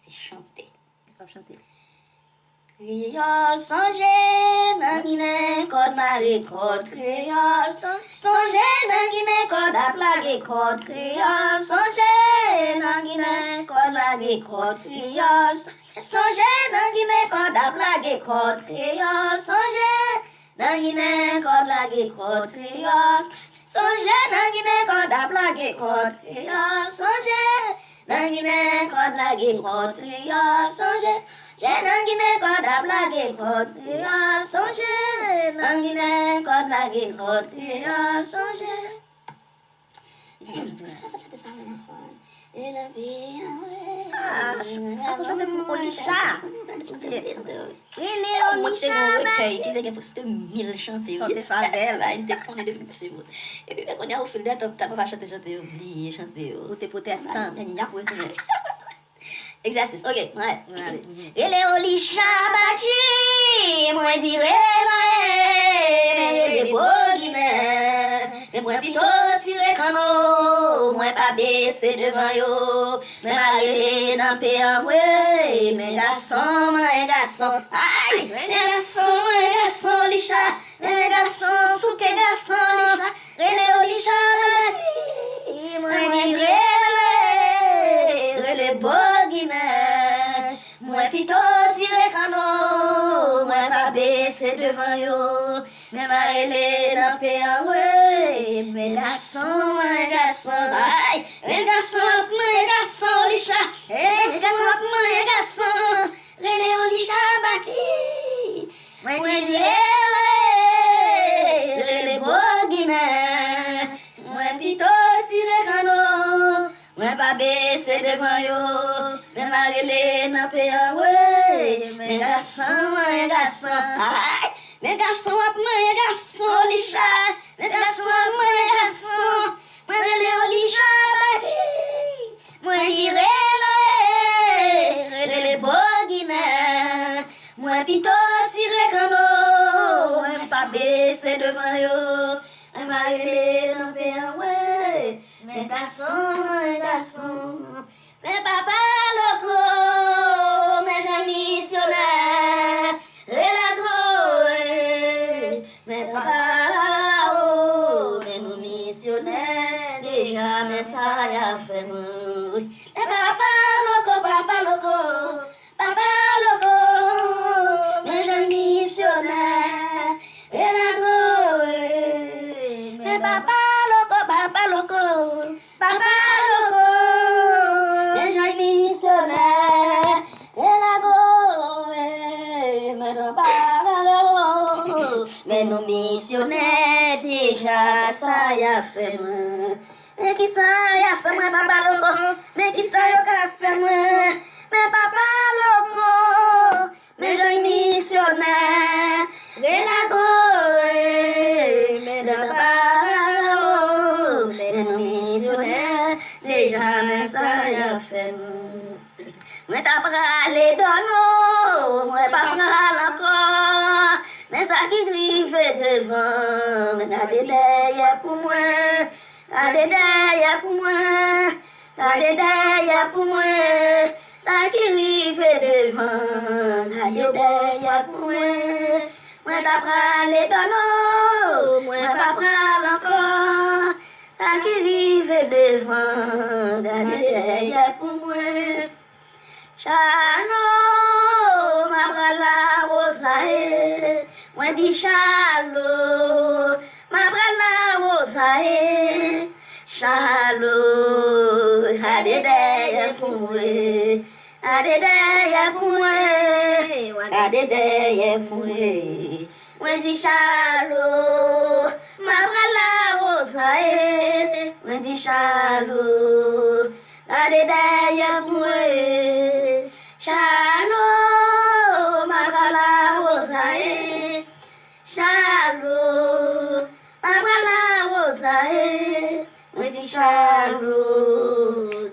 c'est chanter. Ils sont chantés. Créole songe nan Guinée code mari code créole songe nan Guinée code a plague code créole songe nan Guinée code plague code créole songe nan Guinée code a plague code créole songe nan Guinée code plague code créole songe nan Guinée code a plague code créole songe nan Guinée code plague code créole songe j'ai nan Guinée code a plague code créole songe nan Guinée code plague code créole songe. Ah, ça se chante pour Olicha. Rele Olicha Badji. Il y a presque 1000 chantés. Chanter favela. Il te connaît depuis ces mots. Et puis quand on a au fil de temps, t'as pas chanter, oublier chanter. Ou t'es protestant. Exercice, ok, ouais. Allez. Rele Olicha Badji, mwen di Rele, rele Vodou Adjaye, mais mwen Pito tire Kanno, mwen pa Bese devan yo, men ma rele nan pe an mwen, men garçon, aïe, men garçon Olicha, men garçon, souke garçon Olicha, rele Olicha Badji, mwen di Rele, rele Vodou Adjaye, mwen Pito tire Kanno, mwen pa Bese devan yo, men ma rele nan pe an mwen, men garçon, aïe, men garçon Olicha, men garçon, rele Olicha Badji, mwen di rele Vodou Adjaye, mwen Pito tire Kanno, mwen pa Bese devan yo, men ma rele nan pe an mwen, men garçon, aïe, men garçon Olicha, men garçon, mwen rele Olicha Badji, mwen di rele Vodou Adjaye, mwen Pito tire Kanno, mwen pa Bese devan yo, men ma rele nan pe an mwen, men garçon, men papa loko, men jan missionnaire, men papa oh, men nou missionnaire, déjà men sa ya fè mwen. Men papa loko, men jan missionnaire, men papa loko, men jan missionnaire, men nou missionnaire, déjà sa ya fè mwen. Men ki sa ya fè mwen, papa loko, men ki sa yo ka fè mwen, men papa loko, men jan missionnaire, men nou missionnaire, déjà men sa ya fè mwen. Mwen ta prale dono, mwen pa pral ankon, men sa ki drive devan, men gade derye pou mwen, gade derye pou mwen, sa ki drive devan, gade derye pou mwen. Mwen ta prale dono, mwen pa pral ankon, sa ki drive devan, gade derye pou mwen. Chano, ma brala rosae, mwen di chalo, ma brala rosae, chalo, ade deye pou mwen, ade deye pou mwen, ade deye pou mwen, mwen di chalo, ma brala rosae, mwen di chalo, ade deye pou mwen, chalo, ma brala rosae, chalo, ma brala rosae, mwen di chalo,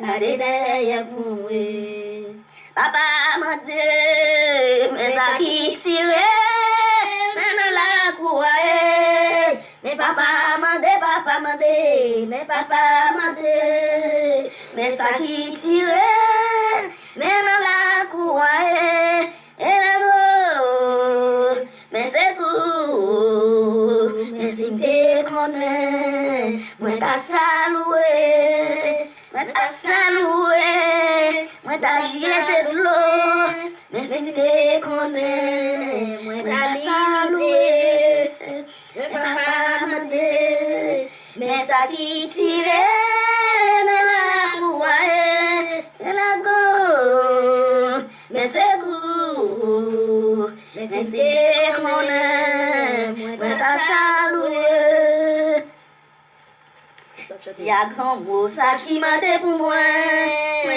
ade deye pou mwen. Papa mande, men sa ki tire, men nan la kouae, men papa mande, men papa mande, men sa ki tire, men nan la salué, moi ta limité de l'eau, mais si tu connais, moi ta salué, mais papa m'a dit, mais ça qui tire, mais la couaille, mais la go, mais c'est vous, mais si tu connais, moi ta salué. Si a grand mot ça qui m'a dit pour moi,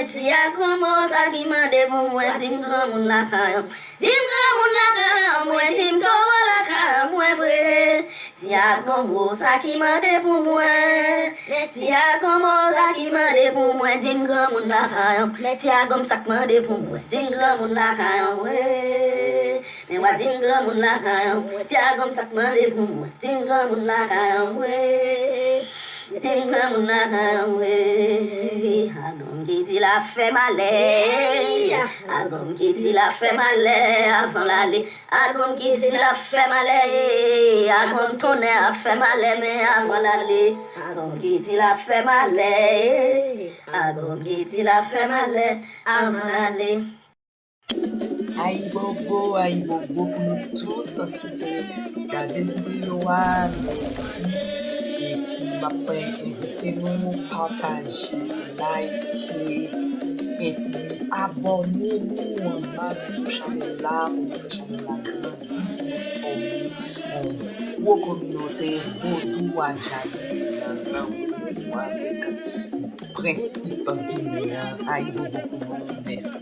si a grand mot ça qui m'a dit pour moi, dis grand moun la caille, dis grand moun la caille, moi dis toi la caille, moi vrai. Si a grand mot ça qui m'a dit pour moi, si a grand mot ça qui m'a dit pour moi, dis grand moun la caille, si a grand ça qui m'a dit pour moi, dis grand moun la caille, ouais. Mais moi dis grand moun la caille, si a grand ça qui m'a dit pour moi, dis grand moun la caille, ouais. Agom qui dit la fait malais, agom qui dit la fait malais avant l'aller, agom qui dit la fait malais, agom tonnerre a fait malais mais avant l'aller, agom qui dit la fait malais, agom qui dit la fait malais avant l'aller. Aïe bobo pour nous toutes qui te garder vidéo et qui m'appelle inviter nous partager, liker et puis abonnez-nous en masse sur chanèl là pour que chanèl là grandisse pour former une communauté Vodou Adjaye avec principe guinéen. Aïe bobo pour nous, merci.